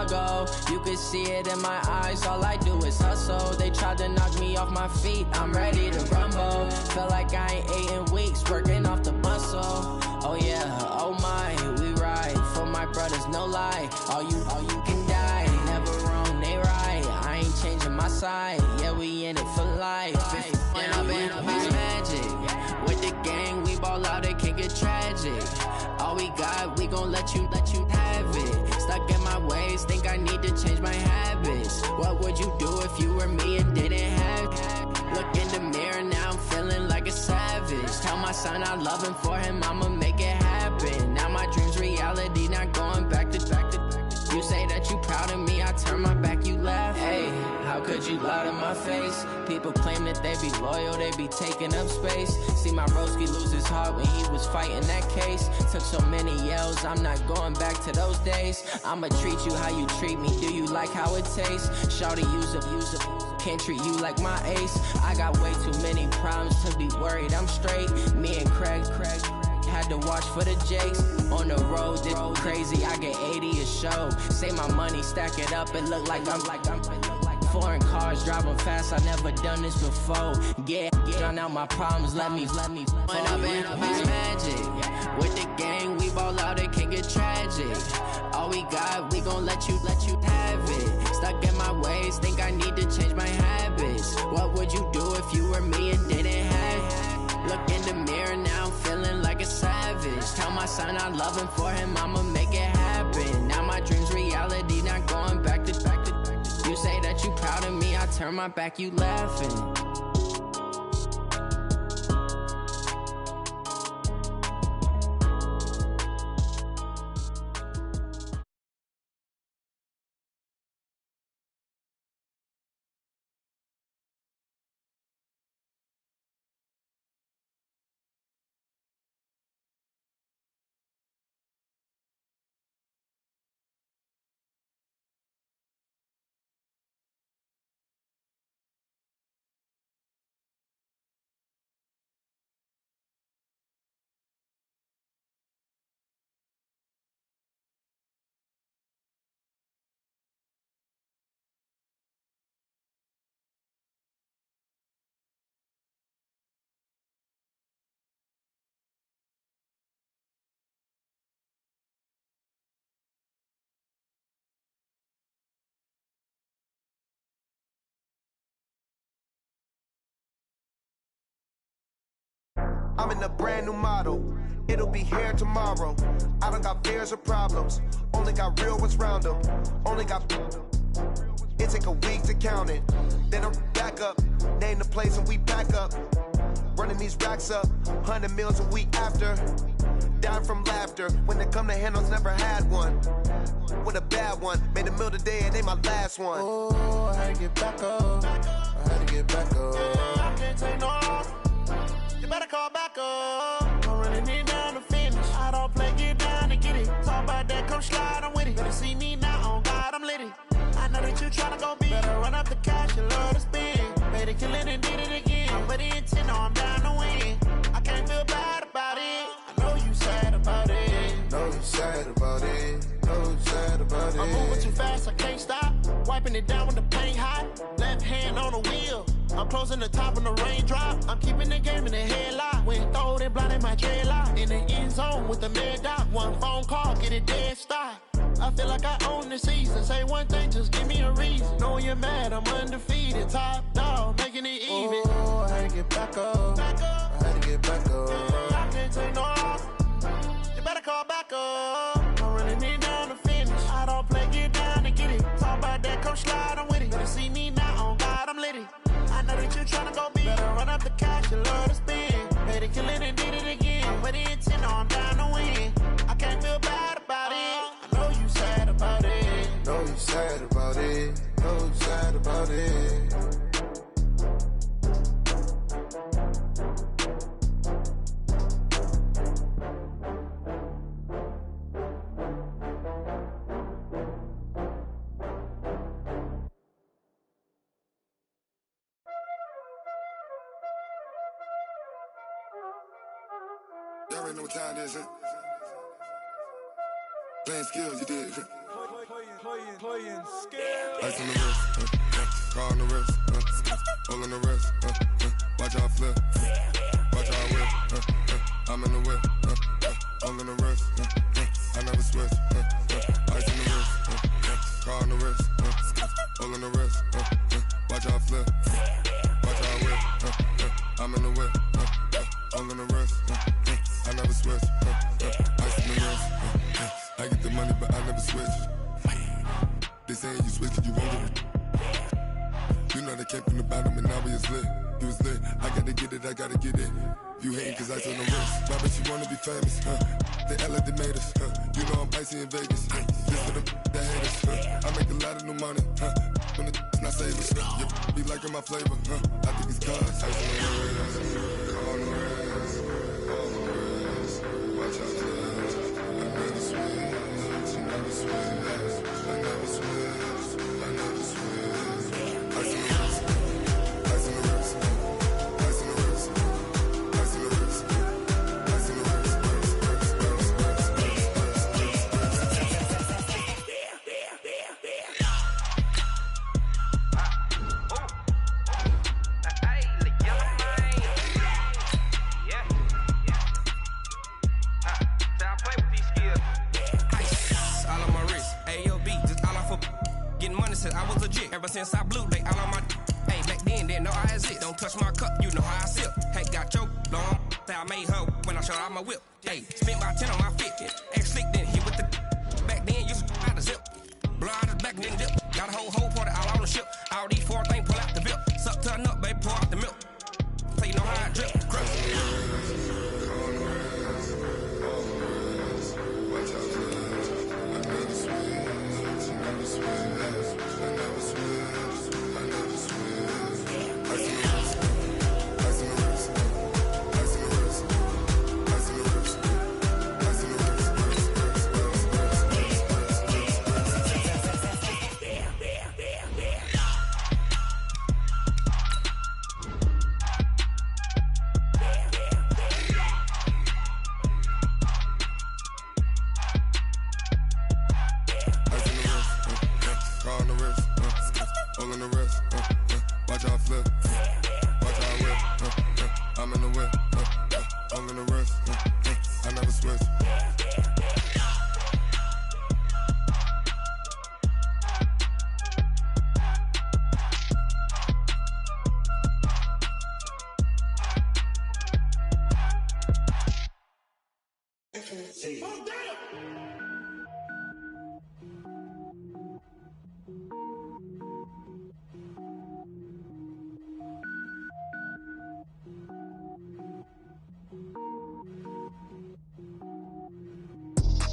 struggle. You can see it in my eyes, all I do is hustle. They tried to knock me off my feet, I'm ready to rumble. Feel like I ain't ate in weeks, working off the muscle. Oh yeah, oh my, we ride for my brothers, no lie. All you can die, never wrong, they right. I ain't changing my side, yeah, we in it for life. When I've been magic, with the gang, we ball out, it can get tragic. All we got, we gon' let you have it. Stuck in my ways, think I need to change my habits. What would you do if you were me and didn't have it? Look in the mirror, now I'm feeling like a savage. Tell my son I love him, for him I'ma make it happen. Now my dream's reality, not going back to. You say that you proud of me, I turn my back, you laugh. Hey, how could you lie to my face? People claim that they be loyal, they be taking up space. See my broski lose his heart when he was fighting that case. Took so many yells, I'm not going back to those days. I'ma treat you how you treat me, do you like how it tastes? Shawty, use up, can't treat you like my ace. I got way too many problems to be worried, I'm straight. Me and Craig had to watch for the Jakes. On the road, this crazy, I get 80 a show. Say my money, stack it up, it look like I'm foreign cars, driving fast, I never done this before. Yeah, drown out my problems, let me. When I've been magic, with the gang, we ball out, it can get tragic. All we got, we gon' let you have it. Stuck in my ways, think I need to change my habits. What would you do if you were me and didn't have it? Look in the mirror, now I'm feeling like a savage. Tell my son I love him, for him I'ma make it happen. Now my dream's reality, not going back to. You say that you proud of me, I turn my back, you laughing. I'm in a brand new model, it'll be here tomorrow. I don't got fears or problems, only got real ones round them. Only got, it take a week to count it. Then I'm back up, name the place and we pack up. Running these racks up, 100 meals a week after. Down from laughter, when they come to handles, never had one. With a bad one, made a meal today and ain't my last one. Oh, I had to get back up, I had to get back up. I can't take no loss. You better call back up. I'm running it down to finish. I don't play, get down to get it. Talk about that, come slide, I'm with it. Better see me now, on God, I'm litty. I know that you tryna go big. Better run up the cash, you love to spend. Better kill it and did it again. I'm with the intent, no, I'm down to win. I can't feel bad about it. I know you sad about it. Know you sad about it. Know you sad about it. I'm moving too fast, I can't stop. Wiping it down when the paint hot. Left hand on the wheel. I'm closing the top when the raindrop. I'm keeping the game in the headlock. When throwed and blinded my dreadlock. In the end zone with the mad dot. One phone call, get it dead stop. I feel like I own the season. Say one thing, just give me a reason. Knowing you're mad, I'm undefeated. Top dog, making it even. Oh, I had to get back up. I had to get back up. I can't take no loss. You better call back up. I'm running it down to finish. I don't play, get down to get it. Talk about that, come slide, I'm with it. Better see me now, on God, I'm litty. I know that you tryna go big. Better run up the cash, you love to spend. Better kill it and did it again. I'm with the intent, no, I'm down to win. I can't feel bad about it. I know you sad about it. Know you sad about it. Know you sad about it. Y'all already know what time it is, huh? Playing skills, you did. playing skills. Ice on the wrist, car on the wrist, all on the wrist, watch how I flip, watch how I whip, I'm in the whip, all on the wrist, I never switch, ice on the wrist, car on the wrist, all on the wrist, watch how I flip, watch how I whip, I'm in the whip, all on the wrist, I never switch, ice on the wrist, I get the money but I never switch. They saying you switch and you won't get it. You know they came from the bottom and now we is lit. You was lit, I gotta get it, I gotta get it. You hating cause ice on the wrist. Why bet you wanna be famous, They act like they made us, You know I'm icy in Vegas, This for them that hate us, I make a lot of new money, When it's not savers, You be liking my flavor, I think it's cause ice on the wrist, on the wrist, on the wrist. Watch out for this, I never switch, I never switch. I never switch, I never switch. Ice on the wrist, ice on the wrist, ice on the wrist, ice on the wrist, ice on the wrist, I was legit. Ever since I blew, they all on my. Hey, back then, didn't know I had it. Don't touch my cup, you know how I sip. Hey, got choked, long. Say I made her when I showed out my whip. Hey, spent about 10 on my 50. Ex-slick, then hit with the. Back then, used to out the zip. Blow out his back, then dip. Got a whole party all on the ship. All these 4 things, pull out the bip. Suck, turn up, baby, pour out the milk. So you know how I drip. Crush. Watch out for this. I never switch, I never switch. I never switch, I never switch. Ice on the wrist, ice on the wrist, ice on the wrist, ice on the wrist, ice on the wrist. Watch how I flip, watch how I whip, I'm in the whip, all in the wrist, I never switch.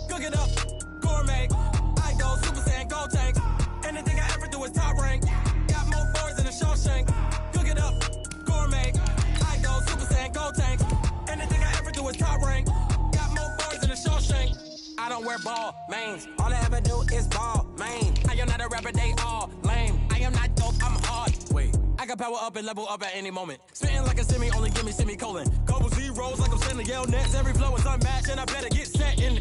Cook it up, gourmet. I go Super Saiyan, go tank. Anything I ever do is top rank. Got more boys than a Shawshank. Cook it up, gourmet. I go Super Saiyan, go tank. Anything I ever do is top rank. Got more boys than a Shawshank. I don't wear ball mains. All I ever do is ball main. I am not a rapper, they all lame. I am not dope, I'm hard. Wait, I can power up and level up at any moment. Spitting like a semi, only give me semicolon. Couple zeros like I'm sending Yale Nets. Every flow is unmatched and I better get set in.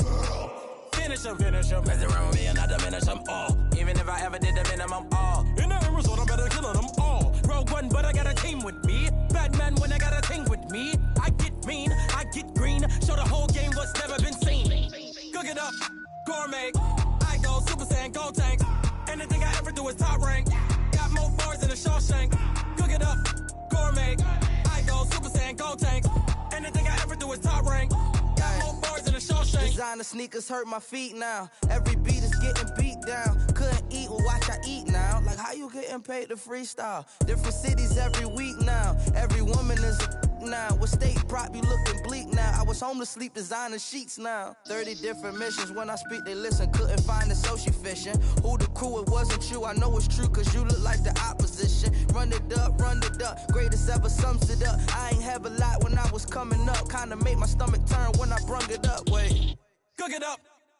Finish them. Mess around with me and I diminish them all. Even if I ever did the minimum all. In the result, I'm better killing them all. Rogue One, but I got a team with me. Batman when I got a team with me. I get mean, I get green. Show the whole game what's never been seen. Cook it up, gourmet. I go Super Saiyan, go tank. Anything I ever do is top rank. Got more boys than a Shawshank. Cook it up, gourmet. I go Super Saiyan, go tank. Anything I ever do is top rank. Got more boys than a Shawshank. Designer sneakers hurt my feet now. Every beat is getting beat down. Couldn't eat, well watch I eat now. Like how you getting paid to freestyle? Different cities every week now. Every woman is a now. With state prop, you looking bleak now. I was home to sleep designing sheets now. 30 different missions. When I speak, they listen. Couldn't find the social fishing. Who the crew, it wasn't you. I know it's true, cause you look like the opposition. Run it up. Greatest ever sums it up. I ain't have a lot when I was coming up. Kinda made my stomach turn when I brung it up. Wait. Cook it up,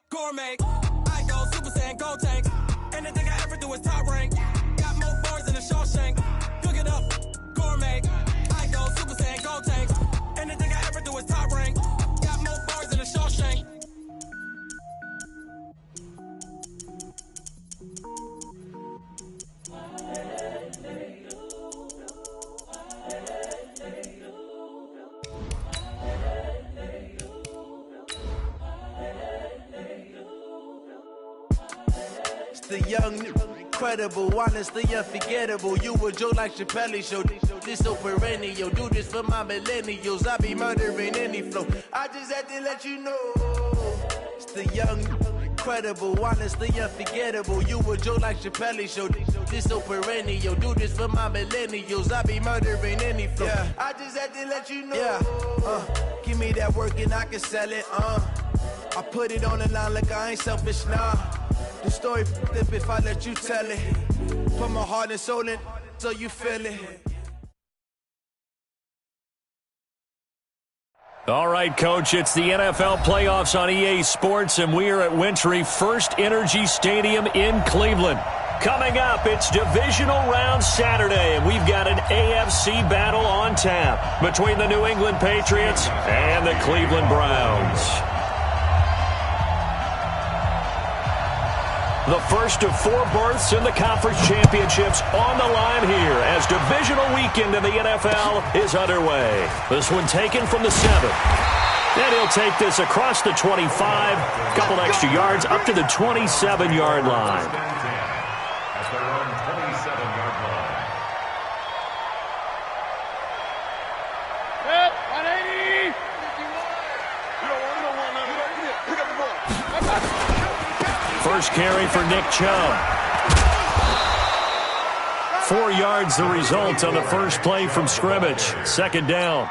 gourmet. I go Super Saiyan, go tank. Anything I ever do is top rank. Got more boys than a Shawshank. Cook it up, gourmet. I go Super Saiyan, go tank. Anything I ever do is top rank. Got more boys than a Shawshank. the young, incredible, honestly unforgettable. You a joke like Chappelle Show. This so perennial. Do this for my millennials. I be murdering any flow. I just had to let you know. It's the young, incredible, honestly unforgettable. You a joke like Chappelle Show. This so perennial. Do this for my millennials. I be murdering any flow. Yeah. I just had to let you know. Yeah. Give me that work and I can sell it. I put it on the line like I ain't selfish, nah. The story flip if I let you tell it. Put my heart and soul in so you feel it. All right, Coach, it's the NFL playoffs on EA Sports, and we are at Wintry First Energy Stadium in Cleveland. Coming up, it's Divisional Round Saturday, and we've got an AFC battle on tap between the New England Patriots and the Cleveland Browns. The first of 4 berths in the conference championships on the line here as divisional weekend in the NFL is underway. This one taken from the 7. And he'll take this across the 25, couple extra yards up to the 27-yard line. First carry for Nick Chubb. 4 yards the result on the first play from scrimmage. Second down.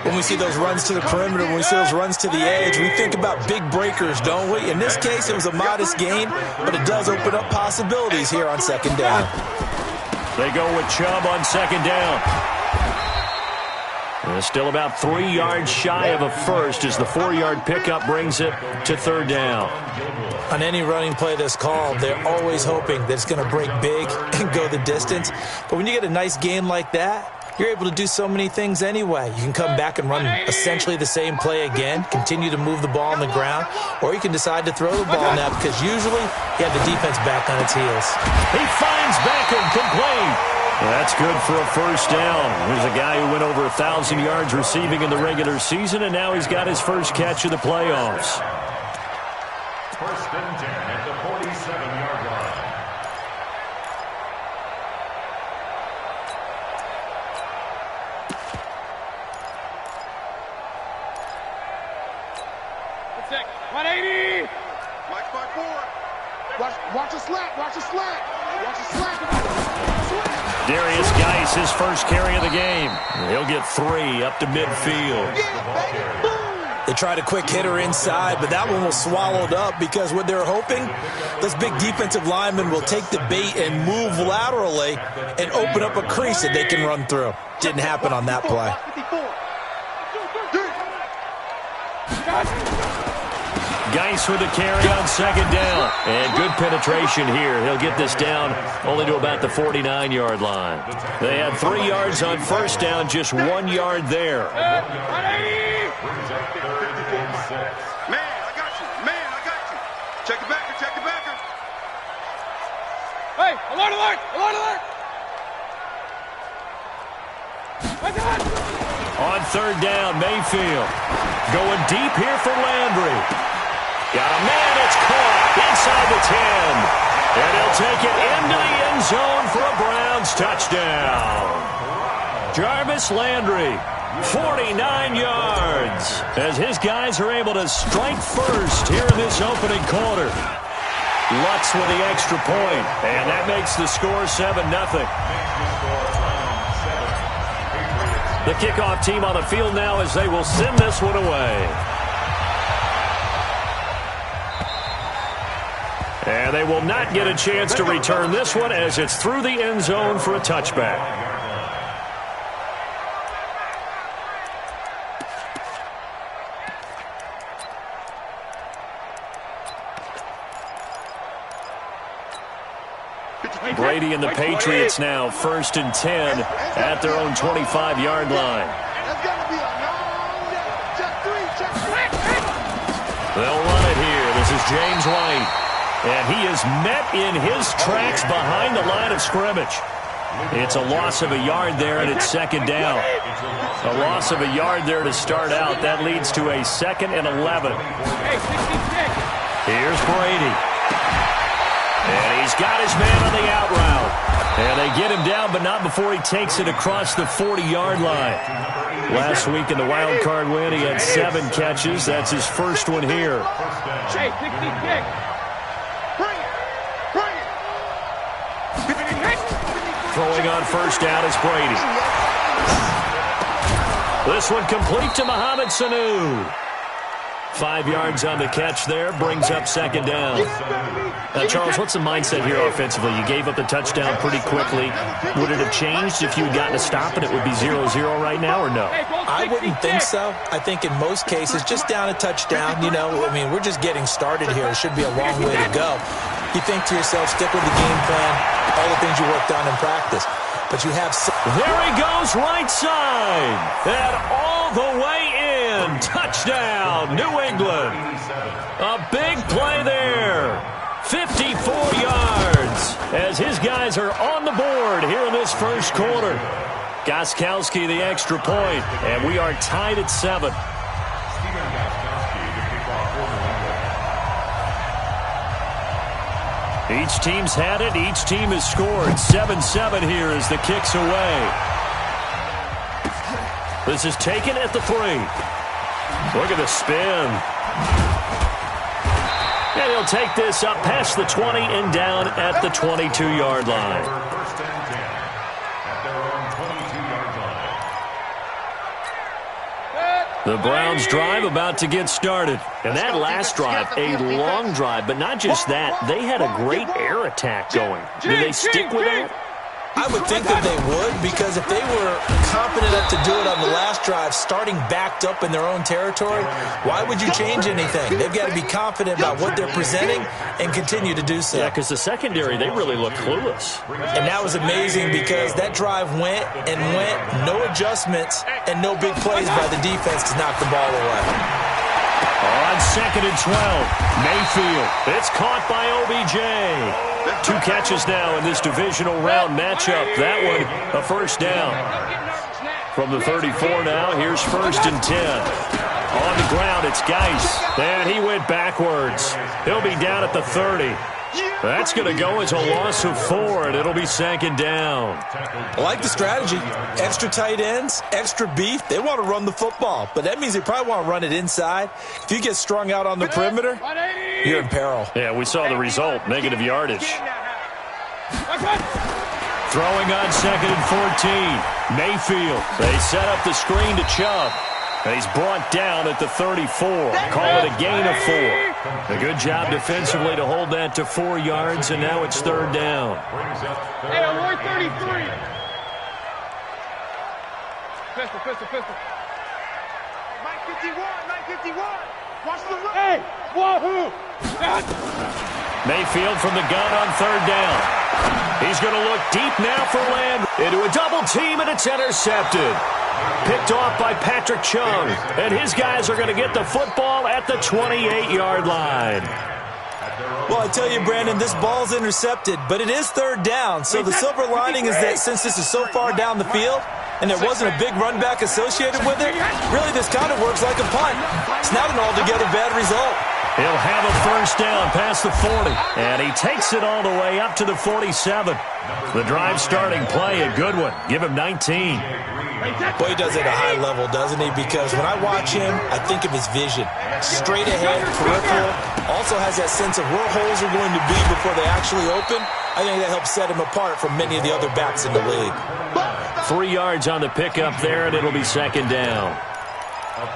When we see those runs to the perimeter, when we see those runs to the edge, we think about big breakers, don't we? In this case, it was a modest gain, but it does open up possibilities here on second down. They go with Chubb on second down. And still about 3 yards shy of a first as the 4-yard pickup brings it to third down. On any running play that's called, they're always hoping that it's going to break big and go the distance. But when you get a nice gain like that, you're able to do so many things anyway. You can come back and run essentially the same play again, continue to move the ball on the ground, or you can decide to throw the ball now because usually you have the defense back on its heels. He finds Beckham complete. That's good for a first down. Here's a guy who went over 1,000 yards receiving in the regular season, and now he's got his first catch of the playoffs. First and 10 at the 47-yard line. Good sec. 180. Mike 5-4. Watch the slant. Watch the slant. Watch the slant. Darius Geis, his first carry of the game. He'll get 3 up to midfield. They tried a quick hitter inside, but that one was swallowed up because what they're hoping, those big defensive linemen will take the bait and move laterally and open up a crease that they can run through. Didn't happen on that play. Geis with a carry on second down. And good penetration here. He'll get this down only to about the 49-yard line. They had 3 yards on first down, just 1 yard there. Man, I got you. Man, I got you. Check the backer. Check the backer. Hey, alert, alert, alert, alert. On third down, Mayfield going deep here for Landry. Got a man, it's caught inside the 10. And he'll take it into the end zone for a Browns touchdown. Jarvis Landry, 49 yards, as his guys are able to strike first here in this opening quarter. Lutz with the extra point, and that makes the score 7-0. The kickoff team on the field now as they will send this one away. And they will not get a chance to return this one as it's through the end zone for a touchback. Brady and the Patriots now 1st and 10 at their own 25-yard line. They'll run it here. This is James White. And he is met in his tracks behind the line of scrimmage. It's a loss of a yard there, and it's second down. A loss of a yard there to start out. That leads to a 2nd and 11. Here's Brady. And got his man on the out route. And they get him down, but not before he takes it across the 40-yard line. Last week in the wild card win, he had 7 catches. That's his first one here. Hey, 60 kick. Bring it. Throwing on first down is Brady. This one complete to Mohamed Sanu. 5 yards on the catch there, brings up second down. Now, Charles, what's the mindset here offensively? You gave up the touchdown pretty quickly. Would it have changed if you had gotten a stop and it would be 0-0 right now, or no? I wouldn't think so. I think in most cases, just down a touchdown, we're just getting started here. It should be a long way to go. You think to yourself, stick with the game plan, all the things you worked on in practice. But you have... There he goes, right side. And all the way in. Touchdown, New England. A big play there. 54 yards as his guys are on the board here in this first quarter. Gostkowski the extra point, and we are tied at 7. Each team's had it. Each team has scored. 7-7 here as the kick's away. This is taken at the 3. Look at the spin. And he'll take this up past the 20 and down at the 22-yard line. First and 10 at their own 22-yard line. The Browns drive about to get started. And that last drive, a long drive, but not just that. They had a great air attack going. Do they stick with that? I would think that they would, because if they were confident enough to do it on the last drive, starting backed up in their own territory, why would you change anything? They've got to be confident about what they're presenting and continue to do so. Yeah, because the secondary, they really look clueless. And that was amazing because that drive went and went, no adjustments, and no big plays by the defense to knock the ball away. On 2nd and 12, Mayfield. It's caught by OBJ. 2 catches now in this divisional round matchup. That one, a first down. From the 34 now, here's 1st and 10. On the ground, it's Geis. And he went backwards. He'll be down at the 30. That's going to go as a loss of 4, and it'll be 2nd down. I like the strategy. Extra tight ends, extra beef. They want to run the football, but that means they probably want to run it inside. If you get strung out on the perimeter, you're in peril. Yeah, we saw the result, negative yardage. Throwing on 2nd and 14. Mayfield. They set up the screen to Chubb. And he's brought down at the 34. Call it a gain of 4. A good job defensively to hold that to 4 yards, and now it's 3rd down. Hey, Aloy 33. Pistol. Mike 51. Watch the run. Hey, wahoo. Mayfield from the gun on 3rd down. He's going to look deep now for Landry. Into a double team, and it's intercepted. Picked off by Patrick Chung. And his guys are going to get the football at the 28-yard line. Well, I tell you, Brandon, this ball's intercepted, but it is 3rd down. So the silver lining is that since this is so far down the field and there wasn't a big run back associated with it, really this kind of works like a punt. It's not an altogether bad result. He'll have a first down past the 40. And he takes it all the way up to the 47. The drive starting play, a good one. Give him 19. Boy, he does it at a high level, doesn't he? Because when I watch him, I think of his vision. Straight ahead, peripheral. Also has that sense of where holes are going to be before they actually open. I think that helps set him apart from many of the other backs in the league. 3 yards on the pickup there, and it'll be 2nd down.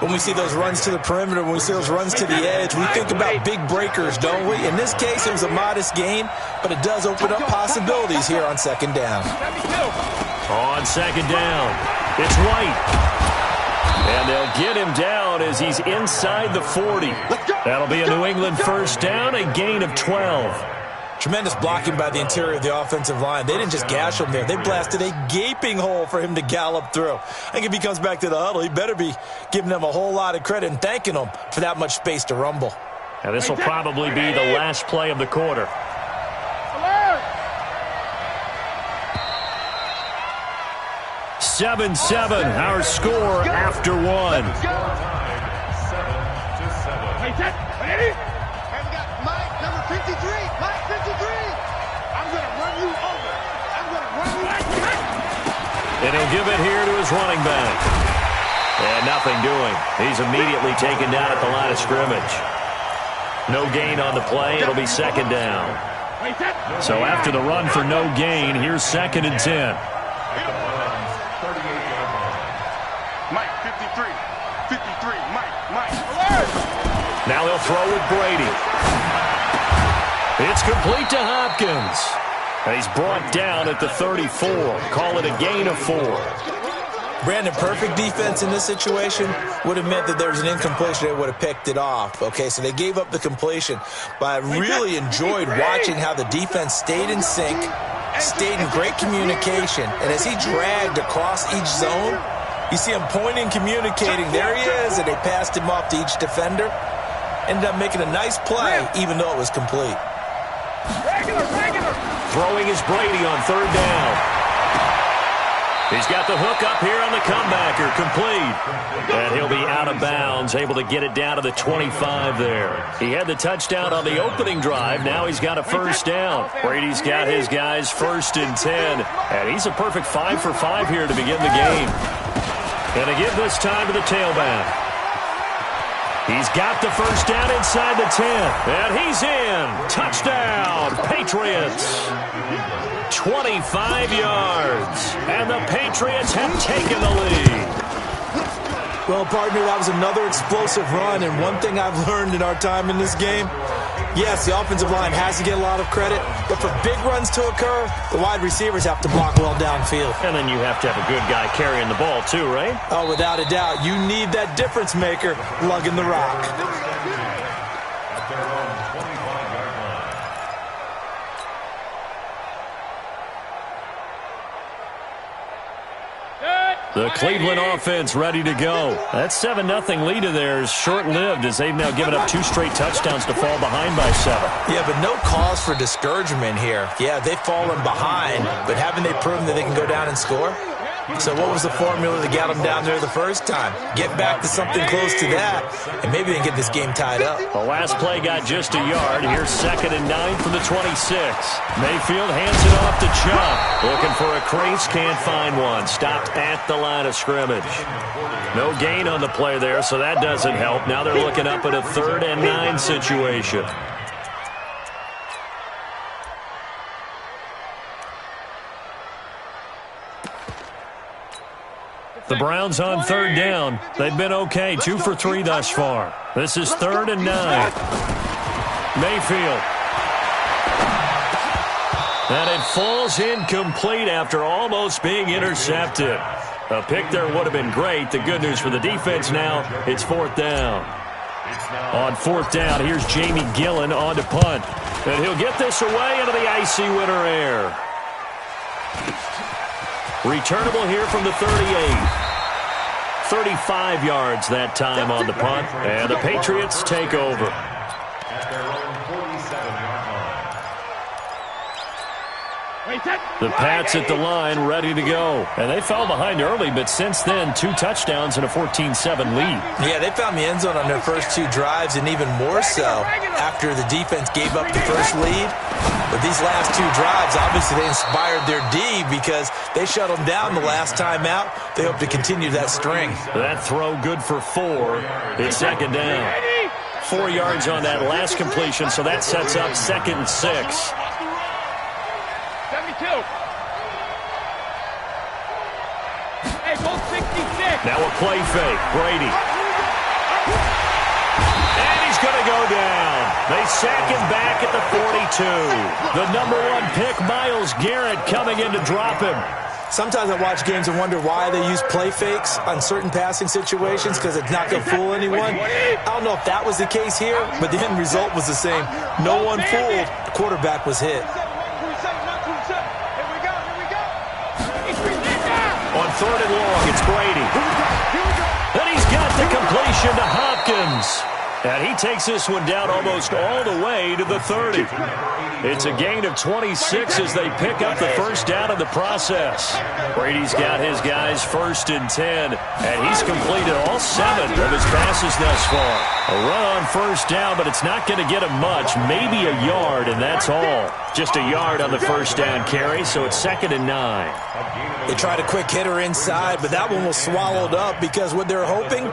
When we see those runs to the perimeter, when we see those runs to the edge, we think about big breakers, don't we? In this case, it was a modest gain, but it does open up possibilities here on 2nd down. On 2nd down, it's White. And they'll get him down as he's inside the 40. That'll be a New England first down, a gain of 12. Tremendous blocking by the interior of the offensive line. They didn't just gash him there. They blasted a gaping hole for him to gallop through. I think if he comes back to the huddle, he better be giving them a whole lot of credit and thanking them for that much space to rumble. And this will probably be the last play of the quarter. 7-7, our score after 1. Hey, we got Mike, number 53. Mike, 53. And he'll give it here to his running back. And nothing doing. He's immediately taken down at the line of scrimmage. No gain on the play. It'll be second down. So after the run for no gain, here's 2nd and 10. Mike, 53. 53. Mike. Now they'll throw with Brady. It's complete to Hopkins. And he's brought down at the 34. Call it a gain of 4. Brandon, perfect defense in this situation would have meant that there was an incompletion. They would have picked it off. Okay, so they gave up the completion. But I really enjoyed watching how the defense stayed in sync, stayed in great communication. And as he dragged across each zone, you see him pointing, communicating. There he is, and they passed him off to each defender. Ended up making a nice play, even though it was complete. Throwing is Brady on 3rd down. He's got the hook up here on the comebacker, complete. And he'll be out of bounds, able to get it down to the 25 there. He had the touchdown on the opening drive. Now he's got a first down. Brady's got his guys 1st and 10. And he's a perfect 5 for 5 here to begin the game. And to give this time to the tailback. He's got the first down inside the 10. And he's in. Touchdown, Patriots. 25 yards. And the Patriots have taken the lead. Well, partner, that was another explosive run. And one thing I've learned in our time in this game, yes, the offensive line has to get a lot of credit. But for big runs to occur, the wide receivers have to block well downfield. And then you have to have a good guy carrying the ball too, right? Oh, without a doubt. You need that difference maker lugging the rock. The Cleveland offense ready to go. That 7-0 lead of theirs short-lived as they've now given up 2 straight touchdowns to fall behind by 7. Yeah, but no cause for discouragement here. Yeah, they've fallen behind, but haven't they proven that they can go down and score? So what was the formula that got them down there the first time? Get back to something close to that, and maybe they can get this game tied up. The last play got just a yard. Here's 2nd and 9 from the 26. Mayfield hands it off to Chubb. Looking for a crease, can't find one. Stopped at the line of scrimmage. No gain on the play there, so that doesn't help. Now they're looking up at a 3rd and 9 situation. The Browns on 3rd down. They've been okay, 2 for 3 thus far. This is 3rd and 9. Mayfield. And it falls incomplete after almost being intercepted. A pick there would have been great. The good news for the defense now, it's 4th down. On 4th down, here's Jamie Gillen on to punt. And he'll get this away into the icy winter air. Returnable here from the 38. 35 yards that time on the punt. And the Patriots take over. At their own 47-yard line. The Pats at the line ready to go. And they fell behind early, but since then, 2 touchdowns and a 14-7 lead. Yeah, they found the end zone on their first 2 drives, and even more so after the defense gave up the first lead. But these last 2 drives, obviously they inspired their D because they shut them down the last time out. They hope to continue that string. That throw good for 4. It's 2nd down. 4 yards on that last completion, so that sets up 2nd and 6. 72. Hey, both 66. Now a play fake. Brady. And he's going to go down. They sack him back at the 42. The number 1 pick, Myles Garrett, coming in to drop him. Sometimes I watch games and wonder why they use play fakes on certain passing situations because it's not going to fool anyone. I don't know if that was the case here, but the end result was the same. No one fooled. The quarterback was hit. On 3rd and long, it's Brady. And he's got the completion to Hopkins. And he takes this one down almost all the way to the 30. It's a gain of 26 as they pick up the first down in the process. Brady's got his guys 1st and 10, and he's completed all 7 of his passes thus far. A run on first down, but it's not going to get him much, maybe a yard, and that's all. Just a yard on the first down carry, so it's 2nd and 9. They tried a quick hitter inside, but that one was swallowed up because what they're hoping,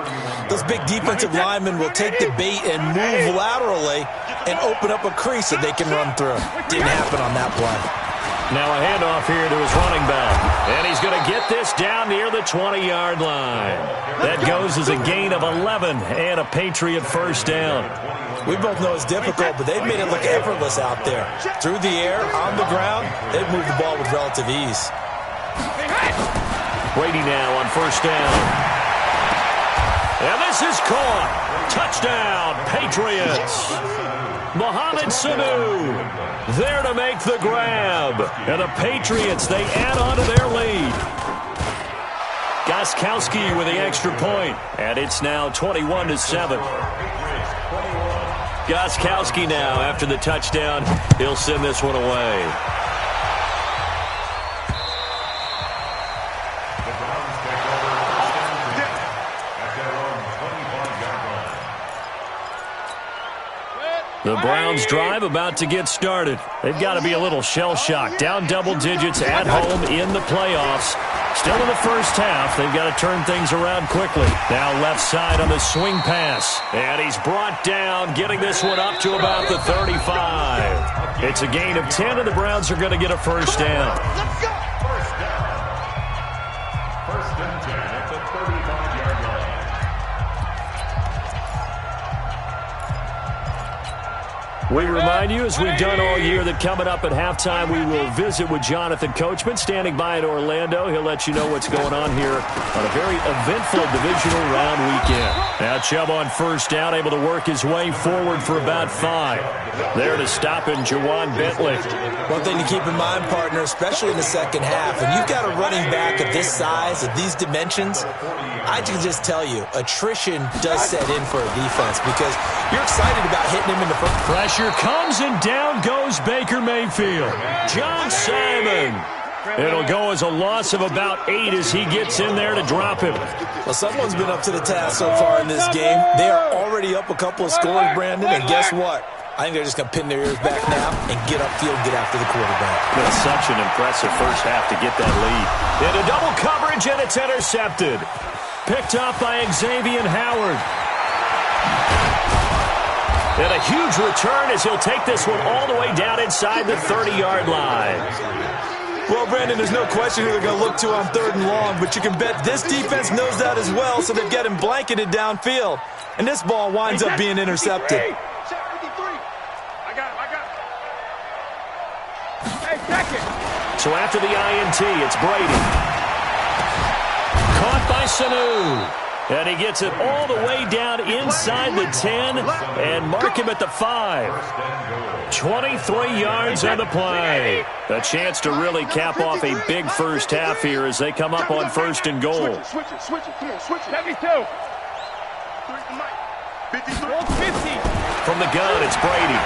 those big defensive linemen will take the bait and move laterally and open up a crease that they can run through. Didn't happen on that play. Now a handoff here to his running back. And he's going to get this down near the 20-yard line. That goes as a gain of 11 and a Patriot first down. We both know it's difficult, but they've made it look effortless out there. Through the air, on the ground, they've moved the ball with relative ease. Brady now on first down. And this is caught. Touchdown, Patriots. Mohamed Sanu there to make the grab. And the Patriots, they add on to their lead. Gostkowski with the extra point. And it's now 21-7. Gostkowski now after the touchdown. He'll send this one away. The Browns drive about to get started. They've got to be a little shell-shocked. Down double digits at home in the playoffs. Still in the first half. They've got to turn things around quickly. Now left side on the swing pass. And he's brought down, getting this one up to about the 35. It's a gain of 10, and the Browns are going to get a first down. Let's go! First down. 1st and 10 at the 35-yard line. We remind you, as we've done all year, that coming up at halftime, we will visit with Jonathan Coachman, standing by in Orlando. He'll let you know what's going on here on a very eventful divisional round weekend. Now Chubb on first down, able to work his way forward for about 5. There to stop him, Jawan Bentley. One thing to keep in mind, partner, especially in the second half, and you've got a running back of this size, of these dimensions, I can just tell you, attrition does set in for a defense because you're excited about hitting him in the first. Pressure comes, and down goes Baker Mayfield. John Simon. It'll go as a loss of about 8 as he gets in there to drop him. Well, someone's been up to the task so far in this game. They are already up a couple of scores, Brandon, and guess what? I think they're just going to pin their ears back now and get upfield and get after the quarterback. It's such an impressive first half to get that lead. Into double coverage, and it's intercepted. Picked up by Xavier Howard. And a huge return as he'll take this one all the way down inside the 30-yard line. Well, Brandon, there's no question who they're going to look to on 3rd and long, but you can bet this defense knows that as well, so they've got him blanketed downfield. And this ball winds up being intercepted. Hey, check it. So after the INT, it's Brady. Caught by Sanu. And he gets it all the way down inside the 10 and mark him at the 5. 23 yards on the play. A chance to really cap off a big first half here as they come up on 1st and goal. Switch it. Come on, switch it. 72. 50. From the gun, it's Brady.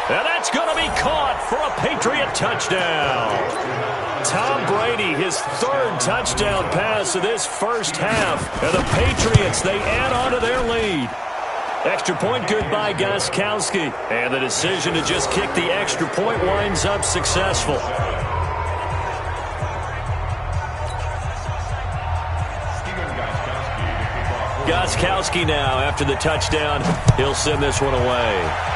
And that's going to be caught for a Patriot touchdown. Tom Brady, his 3rd touchdown pass of this first half. And the Patriots, they add on to their lead. Extra point good by Gostkowski. And the decision to just kick the extra point winds up successful. Gostkowski now after the touchdown. He'll send this one away.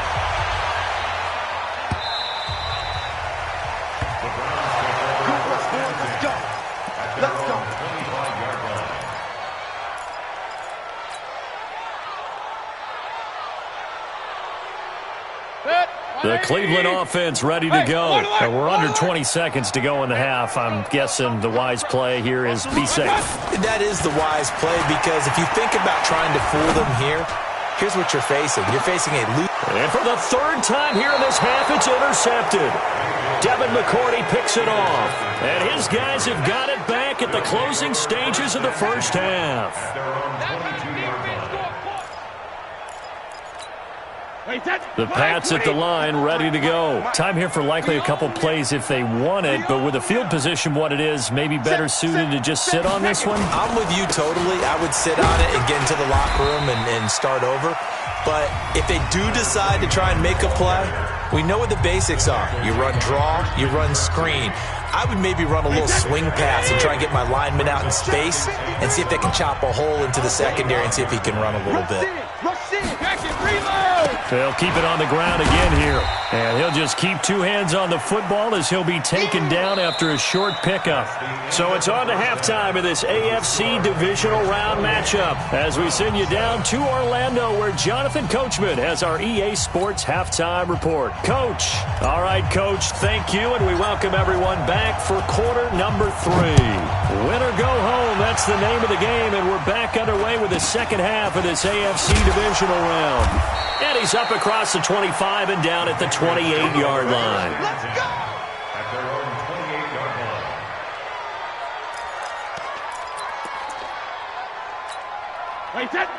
The Cleveland offense ready to go. And we're under 20 seconds to go in the half. I'm guessing the wise play here is be safe. That is the wise play because if you think about trying to fool them here, here's what you're facing. You're facing a loose. And for the third time here in this half, it's intercepted. Devin McCourty picks it off. And his guys have got it back at the closing stages of the first half. The Pats at the line, ready to go. Time here for likely a couple plays if they want it, but with the field position what it is, maybe better suited to just sit on this one? I'm with you totally. I would sit on it and get into the locker room and start over. But if they do decide to try and make a play, we know what the basics are. You run draw, you run screen. I would maybe run a little swing pass and try and get my lineman out in space and see if they can chop a hole into the secondary and see if he can run a little bit. They'll keep it on the ground again here. And he'll just keep two hands on the football as he'll be taken down after a short pickup. So it's on to halftime of this AFC divisional round matchup as we send you down to Orlando where Jonathan Coachman has our EA Sports halftime report. Coach. All right, Coach, thank you, and we welcome everyone back for quarter number 3. Win or go home, that's the name of the game, and we're back underway with the second half of this AFC divisional round. And he's up across the 25 and down at the 28-yard line. Let's go! At their own 28-yard line.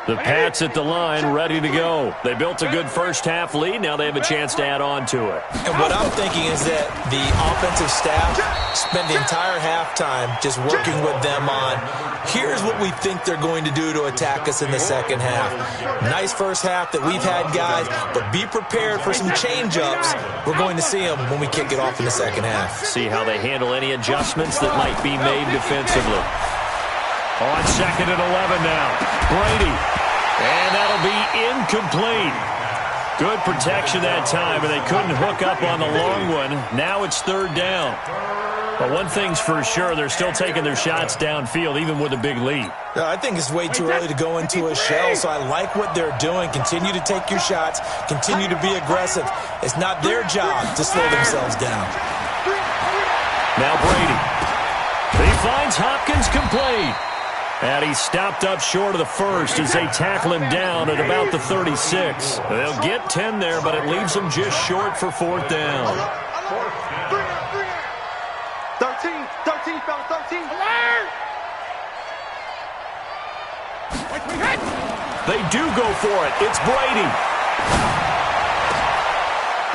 The Pats at the line, ready to go. They built a good first-half lead. Now they have a chance to add on to it. And what I'm thinking is that the offensive staff spent the entire halftime just working with them on, here's what we think they're going to do to attack us in the second half. Nice first half that we've had, guys, but be prepared for some change-ups. We're going to see them when we kick it off in the second half. See how they handle any adjustments that might be made defensively. On second and 11 now. Brady. And that'll be incomplete. Good protection that time, and they couldn't hook up on the long one. Now it's third down. But one thing's for sure, they're still taking their shots downfield, even with a big lead. I think it's way too early to go into a shell, so I like what they're doing. Continue to take your shots. Continue to be aggressive. It's not their job to slow themselves down. Now Brady. He finds Hopkins complete. And he stopped up short of the first as they tackle him down at about the 36. They'll get 10 there, but it leaves them just short for fourth down. 13, fella, 13. They do go for it. It's Brady.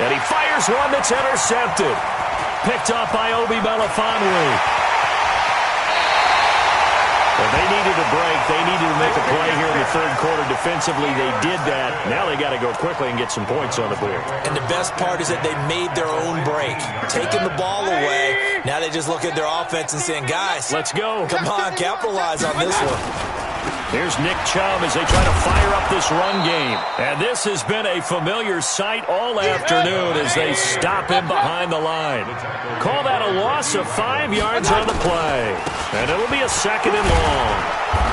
And he fires one that's intercepted. Picked off by Obi Melifonwu. Well, they needed a break. They needed to make a play here in the third quarter. Defensively, they did that. Now they got to go quickly and get some points on the board. And the best part is that they made their own break. Taking the ball away, now they just look at their offense and saying, guys, let's go. Come on, capitalize on this one. Here's Nick Chubb as they try to fire up this run game. And this has been a familiar sight all afternoon as they stop him behind the line. Call that a loss of 5 yards on the play. And it'll be a second and long.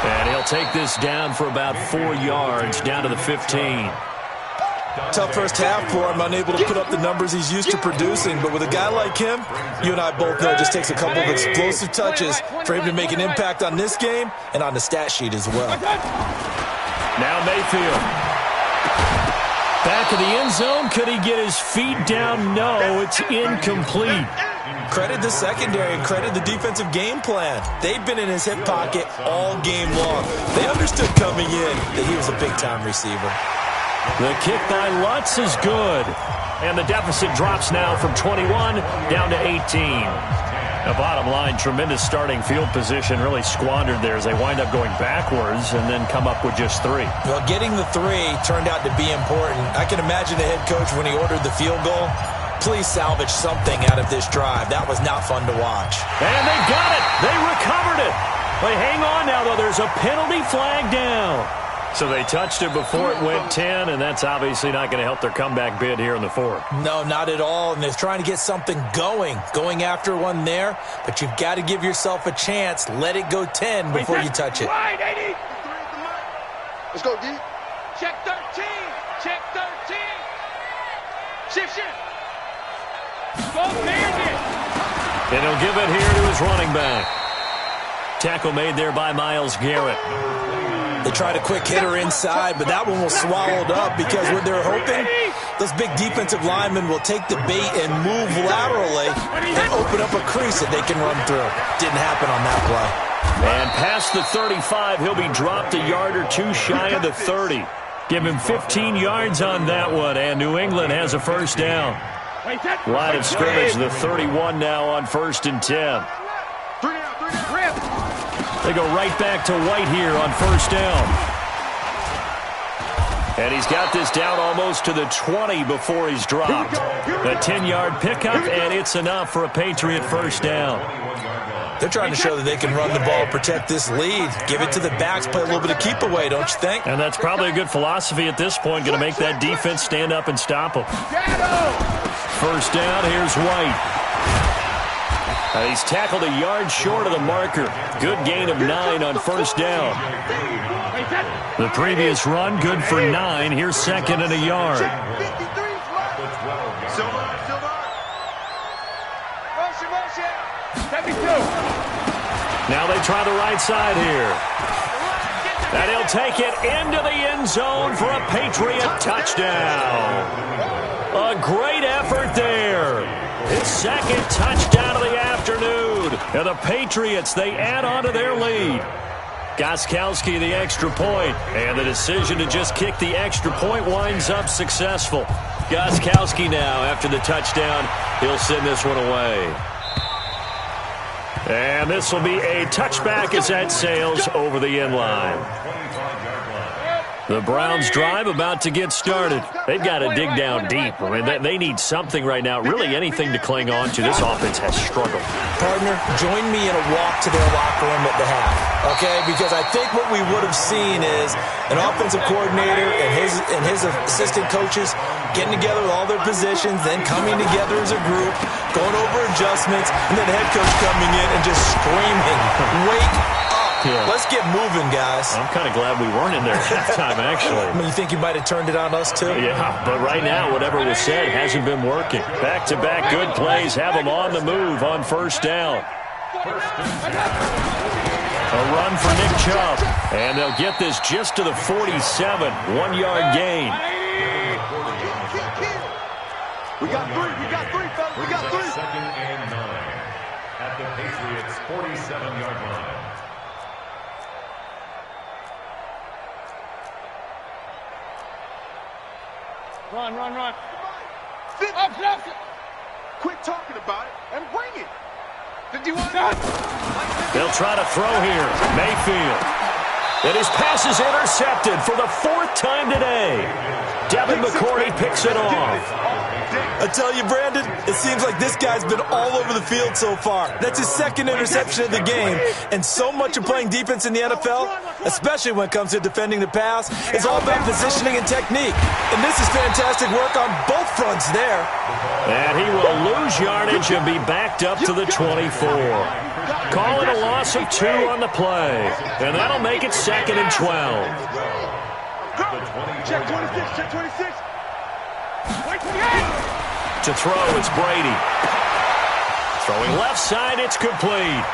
And he'll take this down for about 4 yards, down to the 15. Tough first half for him, unable to put up the numbers he's used to producing. But with a guy like him, you and I both know it just takes a couple of explosive touches for him to make an impact on this game and on the stat sheet as well. Now Mayfield. Back of the end zone. Could he get his feet down? No, it's incomplete. Credit the secondary and credit the defensive game plan. They've been in his hip pocket all game long. They understood coming in that he was a big-time receiver. The kick by Lutz is good. And the deficit drops now from 21 down to 18. The bottom line, tremendous starting field position, really squandered there as they wind up going backwards and then come up with just 3. Well, getting the 3 turned out to be important. I can imagine the head coach when he ordered the field goal. Please salvage something out of this drive. That was not fun to watch. And they got it. They recovered it. But hang on now, though. There's a penalty flag down. So they touched it before it went 10, and that's obviously not going to help their comeback bid here in the fourth. No, not at all, and they're trying to get something going after one there, but you've got to give yourself a chance. Let it go 10 before you touch it. Right, 80. Let's go, D. Check 13. Check 13. Shift. Go, Bandit. And he'll give it here to his running back. Tackle made there by Myles Garrett. They tried a quick hitter inside, but that one was swallowed up because what they're hoping, those big defensive linemen will take the bait and move laterally and open up a crease that they can run through. Didn't happen on that play. And past the 35, he'll be dropped a yard or two shy of the 30. Give him 15 yards on that one, and New England has a first down. Line of scrimmage, the 31 now on 1st and 10. They go right back to White here on 1st down. And he's got this down almost to the 20 before he's dropped. A 10-yard pickup, and it's enough for a Patriot first down. They're trying to show that they can run the ball, protect this lead, give it to the backs, play a little bit of keep away, don't you think? And that's probably a good philosophy at this point, going to make that defense stand up and stop them. First down, here's White. He's tackled a yard short of the marker. Good gain of 9 on 1st down. The previous run, good for 9. Here's 2nd and a yard. Now they try the right side here. And he'll take it into the end zone for a Patriot touchdown. A great effort there. His 2nd touchdown of the afternoon. And the Patriots, they add on to their lead. Gostkowski the extra point, and the decision to just kick the extra point winds up successful. Gostkowski now, after the touchdown, he'll send this one away. And this will be a touchback as that sails over the end line. The Browns drive about to get started. They've got to dig down deep. I mean, they need something right now, really anything to cling on to. This offense has struggled. Partner, join me in a walk to their locker room at the half, okay? Because I think what we would have seen is an offensive coordinator and his assistant coaches getting together with all their positions, then coming together as a group, going over adjustments, and then the head coach coming in and just screaming, wake up. Yeah. Let's get moving, guys. I'm kind of glad we weren't in there at halftime, actually. I mean, you think you might have turned it on us, too? Yeah, but right now, whatever was said hasn't been working. Back-to-back good plays have them on the move on 1st down. A run for Nick Chubb, and they'll get this just to the 47. 1-yard gain. We got three, fellas. We got 3. 2nd and 9 at the Patriots' 47-yard line. Run. Quit talking about it and bring it. 51. They'll try to throw here. Mayfield. And his pass is intercepted for the 4th time today. Devin McCourty picks it off. I tell you, Brandon, it seems like this guy's been all over the field so far. That's his 2nd interception of the game. And so much of playing defense in the NFL, especially when it comes to defending the pass, is all about positioning and technique. And this is fantastic work on both fronts there. And he will lose yardage and be backed up to the 24. Call it a loss of 2 on the play. And that'll make it 2nd and 12. Check 26, check 26. To throw, it's Brady. Throwing left side, it's complete.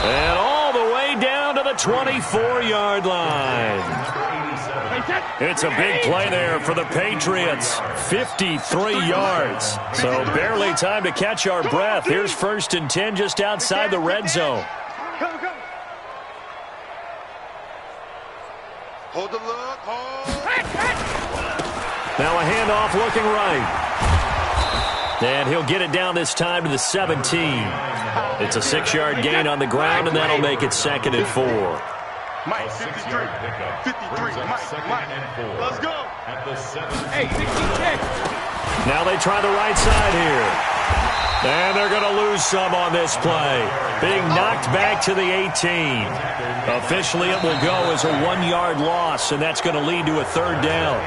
And all the way down to the 24-yard line. It's a big play there for the Patriots. 53 yards. So barely time to catch our breath. Here's 1st and 10 just outside the red zone. Hold the look, hold. Now a handoff looking right. And he'll get it down this time to the 17. It's a 6-yard gain on the ground, and that'll make it 2nd and 4. Mike, 53. 53. Mike. Let's go. At the 7. Hey, 66. Now they try the right side here. And they're going to lose some on this play. Being knocked back to the 18. Officially, it will go as a 1-yard loss, and that's going to lead to a 3rd down.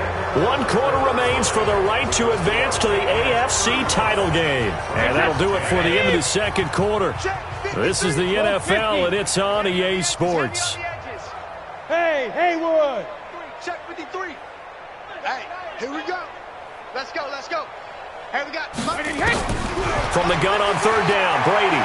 1 quarter remains for the right to advance to the AFC title game. And that'll do it for the end of the 2nd quarter. This is the NFL, and it's on EA Sports. Hey, Haywood. Check 53. Hey, here we go. Let's go. Hey, we got. From the gun on 3rd down, Brady.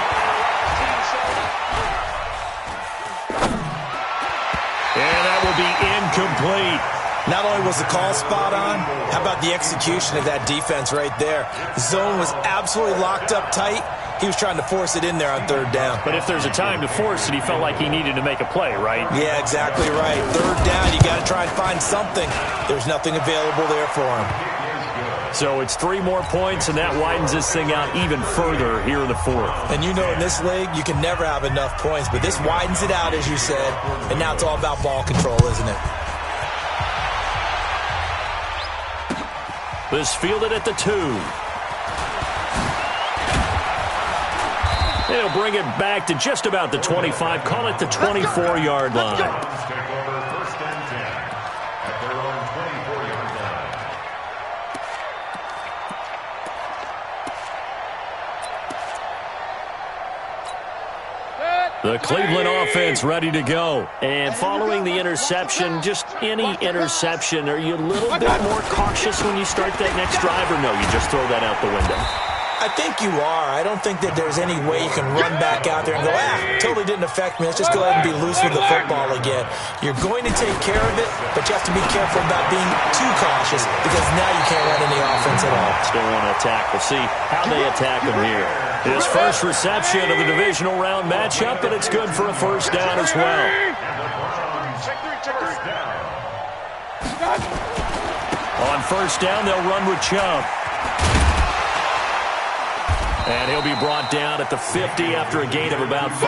be incomplete. Not only was the call spot on, how about the execution of that defense right there? The zone was absolutely locked up tight. He was trying to force it in there on third down. But if there's a time to force it, he felt like he needed to make a play, right? Yeah, exactly right. Third down, you got to try and find something. There's nothing available there for him. So it's 3 more points, and that widens this thing out even further here in the fourth. And you know in this league, you can never have enough points, but this widens it out, as you said, and now it's all about ball control, isn't it? This fielded at the 2. They'll bring it back to just about the 25. Call it the 24-yard line. Take over 1st and 10 at their own 24-yard line. The Cleveland offense ready to go. And following the interception, just any interception, are you a little bit more cautious when you start that next drive, or no, you just throw that out the window? I think you are. I don't think that there's any way you can run back out there and go, totally didn't affect me. Let's just go ahead and be loose with the football again. You're going to take care of it, but you have to be careful about being too cautious because now you can't run any offense at all. Still want to attack. We'll see how they attack him here. His first reception of the divisional round matchup, and it's good for a first down as well. On first down, they'll run with Chubb. And he'll be brought down at the 50 after a gain of about 5.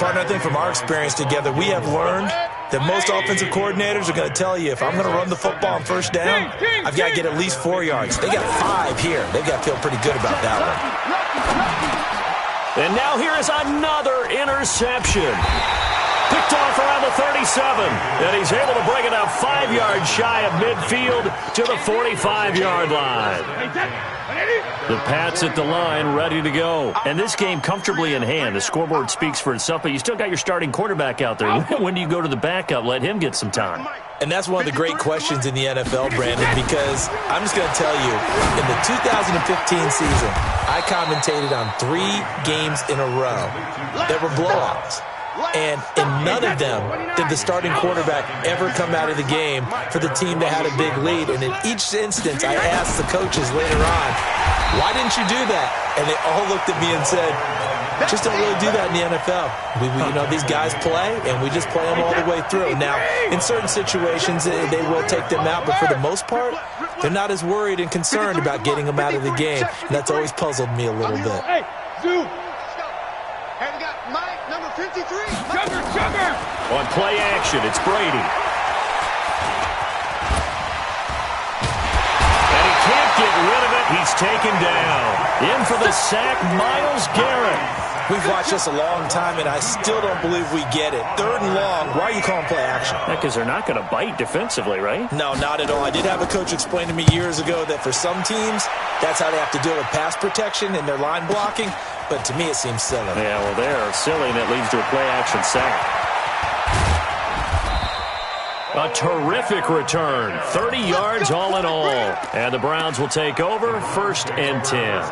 Partner, I think from our experience together, we have learned that most offensive coordinators are going to tell you, if I'm going to run the football on first down, I've got to get at least 4 yards. They got 5 here. They've got to feel pretty good about that one. And now here is another interception. Picked off around the 37. And he's able to bring it up 5 yards shy of midfield to the 45-yard line. The Pats at the line, ready to go. And this game comfortably in hand. The scoreboard speaks for itself, but you still got your starting quarterback out there. When do you go to the backup? Let him get some time. And that's one of the great questions in the NFL, Brandon, because I'm just going to tell you, in the 2015 season, I commentated on 3 games in a row that were blowouts. And in none of them did the starting quarterback ever come out of the game for the team that had a big lead. And in each instance, I asked the coaches later on, why didn't you do that? And they all looked at me and said, just don't really do that in the NFL. These guys play, and we just play them all the way through. Now, in certain situations, they will take them out, but for the most part, they're not as worried and concerned about getting them out of the game. And that's always puzzled me a little bit. Hey, Zoo! Hey, we got Mike, number 53. Sugar! On play action, it's Brady. And he can't get rid of it. He's taken down. In for the sack, Myles Garrett. We've watched this a long time, and I still don't believe we get it. 3rd and long. Why are you calling play action? Because they're not going to bite defensively, right? No, not at all. I did have a coach explain to me years ago that for some teams, that's how they have to deal with pass protection and their line blocking. But to me, it seems silly. Yeah, well, they're silly, and it leads to a play-action sack. A terrific return. 30 yards all in all. And the Browns will take over 1st and 10.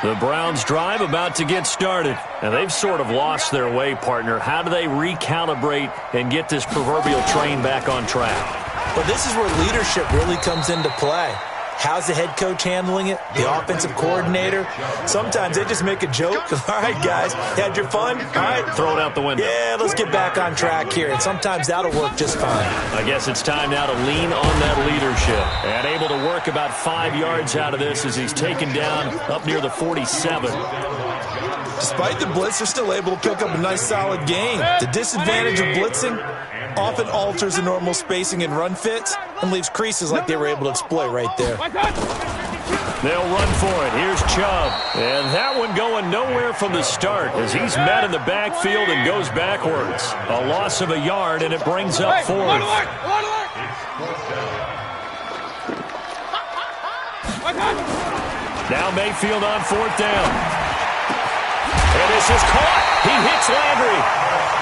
The Browns drive about to get started. And they've sort of lost their way, partner. How do they recalibrate and get this proverbial train back on track? Well, this is where leadership really comes into play. How's the head coach handling it? The offensive coordinator? Sometimes they just make a joke. All right, guys, had your fun? All right. Throw it out the window. Yeah, let's get back on track here. And sometimes that'll work just fine. I guess it's time now to lean on that leadership. And able to work about 5 yards out of this as he's taken down up near the 47. Despite the blitz, they're still able to pick up a nice, solid gain. The disadvantage of blitzing often alters the normal spacing and run fits and leaves creases like they were able to exploit right there. They'll run for it. Here's Chubb. And that one going nowhere from the start as he's met in the backfield and goes backwards. A loss of a yard, and it brings up 4th. Now Mayfield on 4th down. And this is caught. He hits Landry.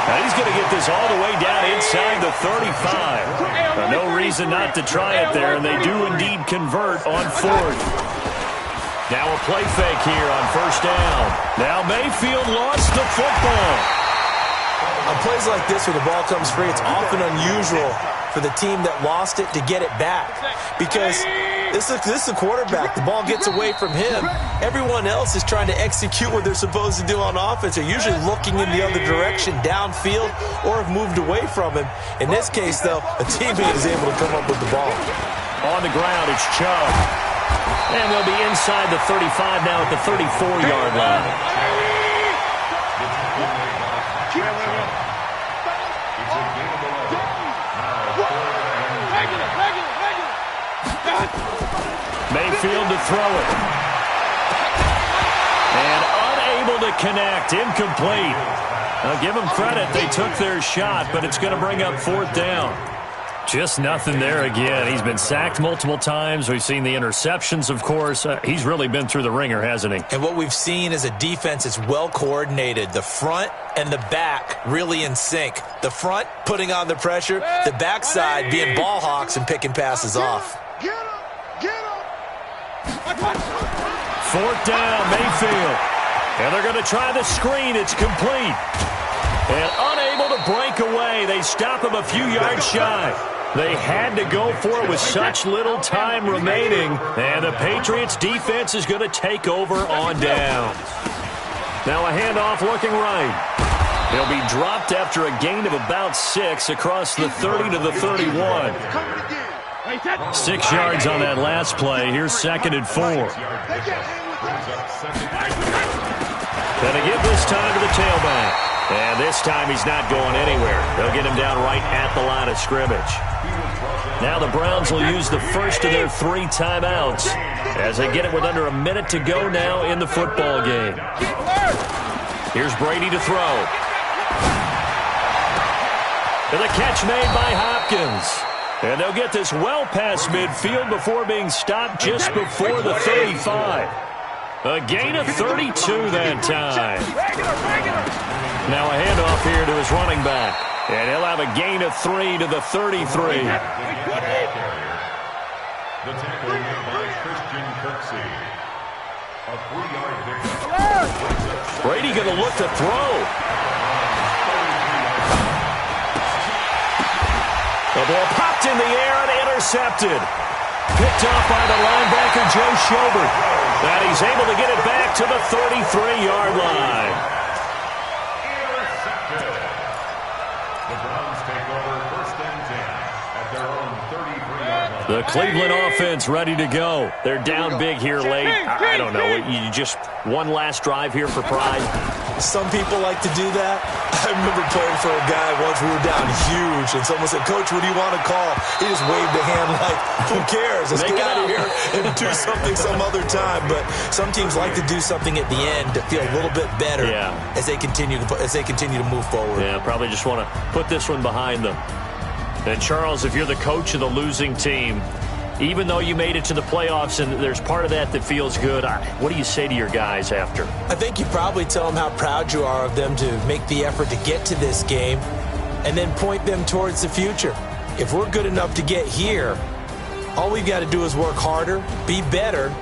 Now he's going to get this all the way down inside the 35. No reason not to try it there, and they do indeed convert on 4th. Now a play fake here on 1st down. Now Mayfield lost the football. On plays like this where the ball comes free, it's often unusual for the team that lost it to get it back. Because this is a quarterback. The ball gets away from him. Everyone else is trying to execute what they're supposed to do on offense. They're usually looking in the other direction, downfield, or have moved away from him. In this case, though, a teammate is able to come up with the ball. On the ground, it's Chubb. And they'll be inside the 35 now at the 34-yard line. Mayfield to throw it. And unable to connect. Incomplete. Now give them credit. They took their shot, but it's going to bring up 4th down. Just nothing there again. He's been sacked multiple times. We've seen the interceptions, of course. He's really been through the ringer, hasn't he? And what we've seen is a defense that's well coordinated. The front and the back really in sync. The front putting on the pressure. The backside being ball hawks and picking passes off. 4th down, Mayfield. And they're going to try the screen. It's complete. And unable to break away. They stop him a few yards shy. They had to go for it with such little time remaining. And the Patriots defense is going to take over on downs. Now a handoff looking right. He'll be dropped after a gain of about 6 across the 30 to the 31. 6 yards on that last play. Here's 2nd and 4. And again this time to the tailback. And this time he's not going anywhere. They'll get him down right at the line of scrimmage. Now the Browns will use the first of their 3 timeouts as they get it with under a minute to go now in the football game. Here's Brady to throw. And the catch made by Hopkins. And they'll get this well past midfield before being stopped just before the 35. A gain of 32 that time. Now a handoff here to his running back. And he'll have a gain of 3 to the 33. The tackle made by Christian Kirksey. A 3-yard pickup. Brady going to look to throw. The ball popped in the air and intercepted. Picked off by the linebacker, Joe Schobert. And he's able to get it back to the 33-yard line. Intercepted. The Browns take over 1st and 10 at their own 33-yard line. The Cleveland offense ready to go. They're down big here late. I don't know. You just one last drive here for pride. Some people like to do that. I remember playing for a guy once. We were down huge, and someone said, "Coach, what do you want to call?" He just waved a hand like, "Who cares? Let's get out of here and do something some other time." But some teams like to do something at the end to feel a little bit better as they continue to move forward. Yeah, probably just want to put this one behind them. And Charles, if you're the coach of the losing team, even though you made it to the playoffs and there's part of that feels good, what do you say to your guys after? I think you probably tell them how proud you are of them to make the effort to get to this game and then point them towards the future. If we're good enough to get here, all we've got to do is work harder, be better,